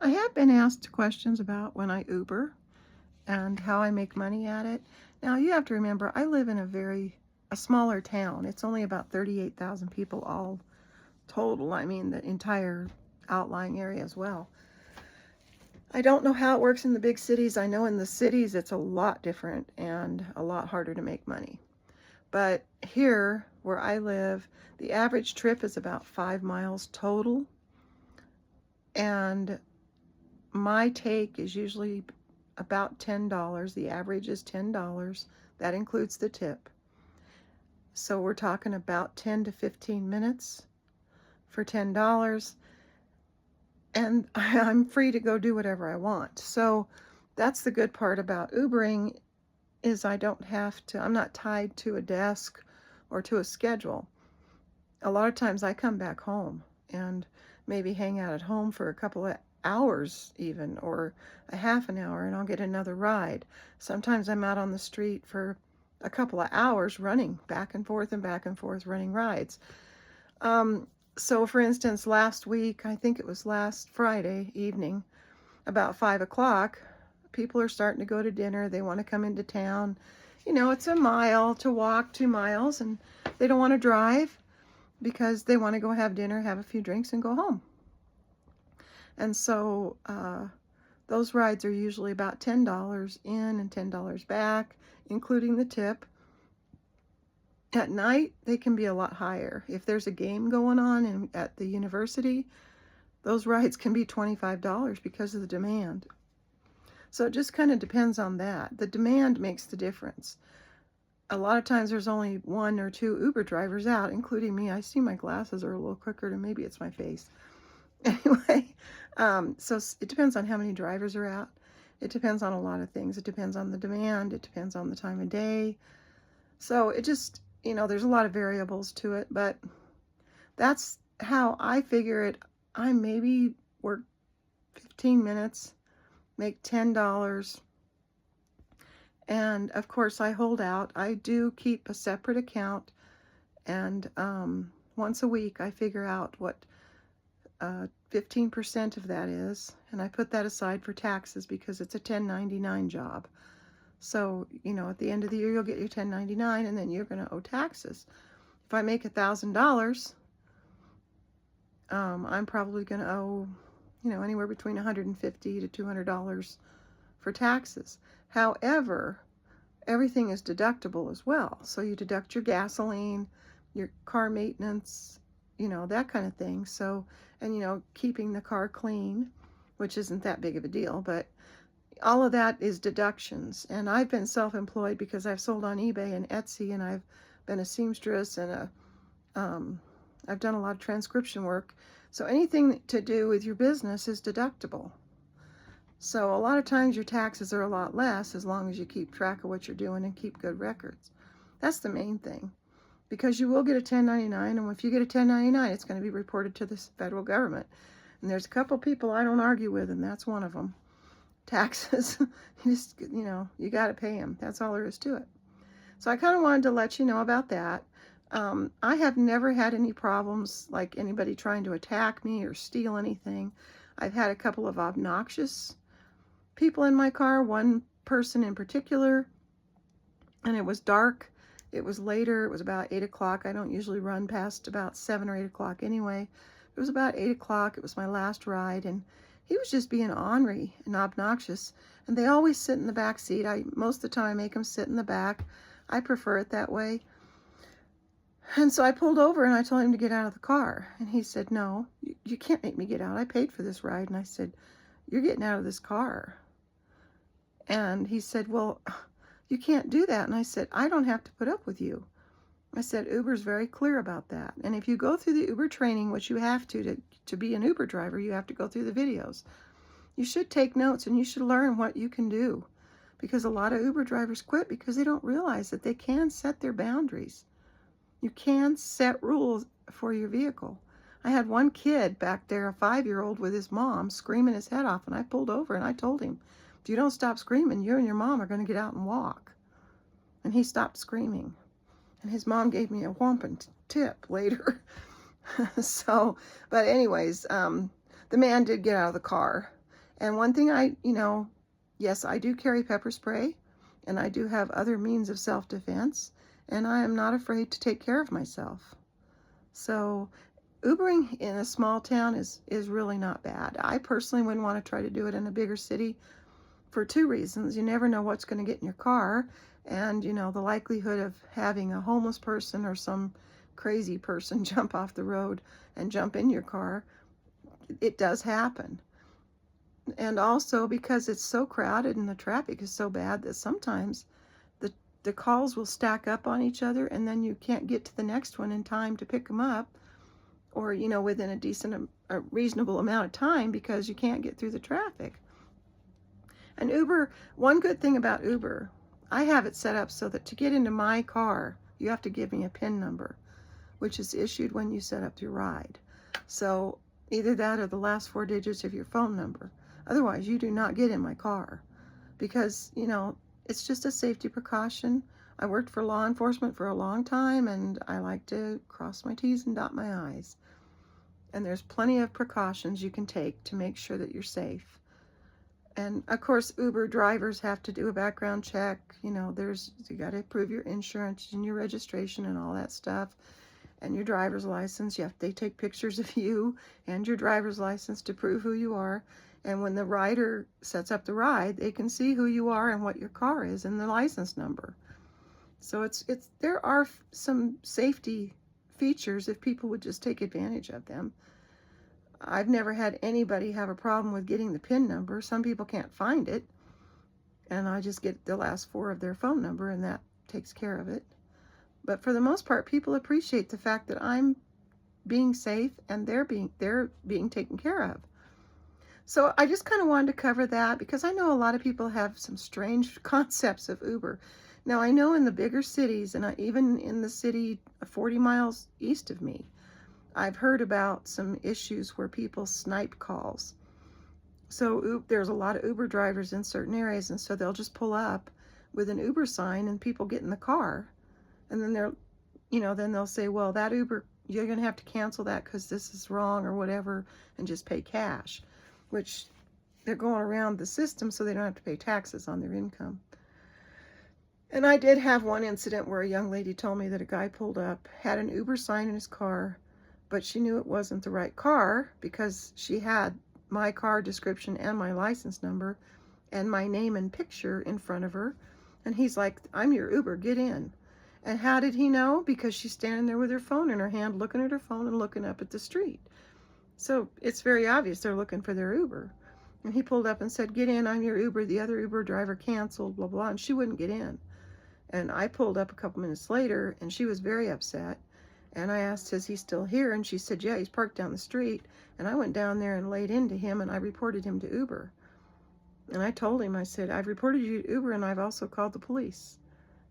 I have been asked questions about when I Uber and how I make money at it. Now, you have to remember, I live in a smaller town. It's only about 38,000 people all total. I mean, the entire outlying area as well. I don't know how it works in the big cities. I know in the cities it's a lot different and a lot harder to make money. But here, where I live, the average trip is about 5 miles total. And my take is usually about $10. The average is $10. That includes the tip. So we're talking about 10 to 15 minutes for $10. And I'm free to go do whatever I want. So that's the good part about Ubering, is I'm not tied to a desk or to a schedule. A lot of times I come back home and maybe hang out at home for a couple of hours even, or a half an hour, and I'll get another ride. Sometimes I'm out on the street for a couple of hours running back and forth running rides. So for instance, last week, I think it was last Friday evening, about 5 o'clock, people are starting to go to dinner. They want to come into town. You know, it's a mile to walk, 2 miles, and they don't want to drive because they want to go have dinner, have a few drinks, and go home. And so those rides are usually about $10 in and $10 back, including the tip. At night, they can be a lot higher. If there's a game going on at the university, those rides can be $25 because of the demand. So it just kind of depends on that. The demand makes the difference. A lot of times there's only 1 or 2 Uber drivers out, including me. I see my glasses are a little crooked, or maybe it's my face. Anyway, so it depends on how many drivers are out. It depends on a lot of things. It depends on the demand. It depends on the time of day. So it just, there's a lot of variables to it, but that's how I figure it. I maybe work 15 minutes, make $10. And of course I hold out. I do keep a separate account, and once a week I figure out what 15% of that is, and I put that aside for taxes because it's a 1099 job. So, at the end of the year, you'll get your 1099, and then you're going to owe taxes. If I make $1,000, I'm probably going to owe, anywhere between $150 to $200 for taxes. However, everything is deductible as well. So you deduct your gasoline, your car maintenance, that kind of thing. So, and keeping the car clean, which isn't that big of a deal, but all of that is deductions. And I've been self-employed because I've sold on eBay and Etsy, and I've been a seamstress, and I've done a lot of transcription work. So anything to do with your business is deductible. So a lot of times your taxes are a lot less as long as you keep track of what you're doing and keep good records. That's the main thing. Because you will get a 1099, and if you get a 1099, it's going to be reported to the federal government. And there's a couple people I don't argue with, and that's one of them. Taxes, you got to pay them. That's all there is to it. So I kind of wanted to let you know about that. I have never had any problems like anybody trying to attack me or steal anything. I've had a couple of obnoxious people in my car, one person in particular, and it was dark. It was later. It was about 8 o'clock. I don't usually run past about 7 or 8 o'clock anyway. It was about 8 o'clock. It was my last ride, and he was just being ornery and obnoxious. And they always sit in the back seat. Most of the time I make them sit in the back. I prefer it that way. And so I pulled over and I told him to get out of the car. And he said, "No, you can't make me get out. I paid for this ride." And I said, "You're getting out of this car." And he said, "Well, you can't do that." And I said, "I don't have to put up with you." I said, Uber's very clear about that. And if you go through the Uber training, which you have to be an Uber driver, you have to go through the videos. You should take notes, and you should learn what you can do. Because a lot of Uber drivers quit because they don't realize that they can set their boundaries. You can set rules for your vehicle. I had one kid back there, a 5-year-old with his mom, screaming his head off, and I pulled over and I told him, "If you don't stop screaming, you and your mom are going to get out and walk." And he stopped screaming. And his mom gave me a whomping tip later. So, but anyways, the man did get out of the car. And one thing yes, I do carry pepper spray, and I do have other means of self-defense, and I am not afraid to take care of myself. So Ubering in a small town is really not bad. I personally wouldn't want to try to do it in a bigger city for two reasons. You never know what's going to get in your car, and the likelihood of having a homeless person or some crazy person jump off the road and jump in your car, it does happen. And also because it's so crowded and the traffic is so bad that sometimes the calls will stack up on each other, and then you can't get to the next one in time to pick them up, or within a reasonable amount of time, because you can't get through the traffic. And Uber, one good thing about Uber, I have it set up so that to get into my car, you have to give me a PIN number, which is issued when you set up your ride. So either that or the last 4 digits of your phone number. Otherwise, you do not get in my car, because, it's just a safety precaution. I worked for law enforcement for a long time, and I like to cross my T's and dot my I's. And there's plenty of precautions you can take to make sure that you're safe. And of course, Uber drivers have to do a background check. You got to prove your insurance and your registration and all that stuff, and your driver's license. They take pictures of you and your driver's license to prove who you are. And when the rider sets up the ride, they can see who you are and what your car is and the license number. So there are some safety features if people would just take advantage of them. I've never had anybody have a problem with getting the PIN number. Some people can't find it, and I just get the last 4 of their phone number, and that takes care of it. But for the most part, people appreciate the fact that I'm being safe and they're being taken care of. So I just kind of wanted to cover that, because I know a lot of people have some strange concepts of Uber. Now, I know in the bigger cities, and even in the city 40 miles east of me, I've heard about some issues where people snipe calls. So there's a lot of Uber drivers in certain areas, and so they'll just pull up with an Uber sign, and people get in the car, and then then they'll say, well, that Uber, you're going to have to cancel that because this is wrong or whatever, and just pay cash, which they're going around the system so they don't have to pay taxes on their income. And I did have one incident where a young lady told me that a guy pulled up, had an Uber sign in his car, but she knew it wasn't the right car because she had my car description and my license number and my name and picture in front of her. And he's like, I'm your Uber, get in. And how did he know? Because she's standing there with her phone in her hand, looking at her phone and looking up at the street. So it's very obvious they're looking for their Uber. And he pulled up and said, get in, I'm your Uber. The other Uber driver canceled, blah, blah, and she wouldn't get in. And I pulled up a couple minutes later, and she was very upset. And I asked, is he still here? And she said, yeah, he's parked down the street. And I went down there and laid into him, and I reported him to Uber. And I told him, I said, I've reported you to Uber, and I've also called the police.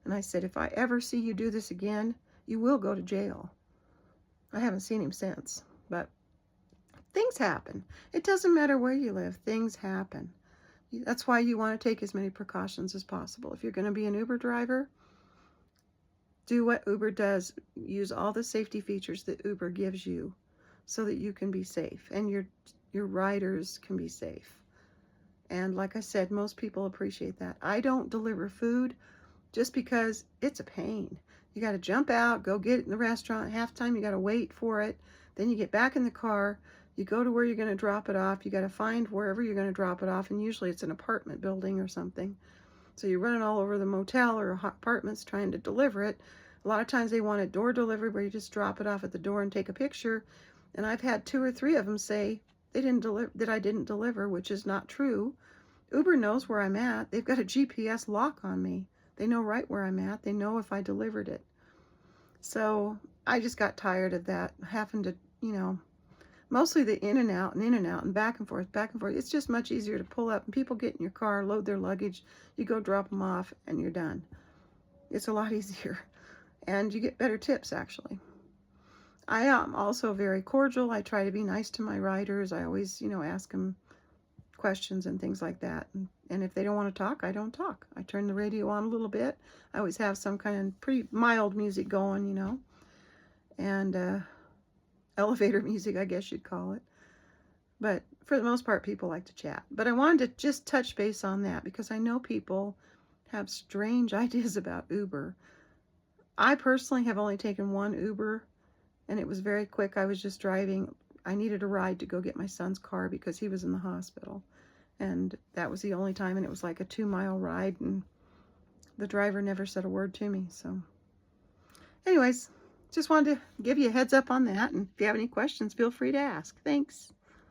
And I said, if I ever see you do this again, you will go to jail. I haven't seen him since, but things happen. It doesn't matter where you live, things happen. That's why you want to take as many precautions as possible. If you're going to be an Uber driver, do what Uber does. Use all the safety features that Uber gives you so that you can be safe and your riders can be safe. And like I said, most people appreciate that. I don't deliver food just because it's a pain. You got to jump out, go get it in the restaurant. Half time you got to wait for it. Then you get back in the car. You go to where you're going to drop it off. You got to find wherever you're going to drop it off. And usually it's an apartment building or something. So you're running all over the motel or apartments trying to deliver it. A lot of times they want a door delivery where you just drop it off at the door and take a picture. And I've had 2 or 3 of them say they didn't deliver, that I didn't deliver, which is not true. Uber knows where I'm at. They've got a GPS lock on me. They know right where I'm at. They know if I delivered it. So I just got tired of that, having to, mostly the in and out and back and forth, back and forth. It's just much easier to pull up and people get in your car, load their luggage, you go drop them off, and you're done. It's a lot easier. And you get better tips, actually. I am also very cordial. I try to be nice to my riders. I always, ask them questions and things like that. And if they don't want to talk, I don't talk. I turn the radio on a little bit. I always have some kind of pretty mild music going, and elevator music, I guess you'd call it. But for the most part, people like to chat. But I wanted to just touch base on that because I know people have strange ideas about Uber. I personally have only taken one Uber, and it was very quick. I was just driving. I needed a ride to go get my son's car because he was in the hospital. And that was the only time, and it was like a 2-mile ride, and the driver never said a word to me. So anyways, just wanted to give you a heads up on that. And if you have any questions, feel free to ask. Thanks.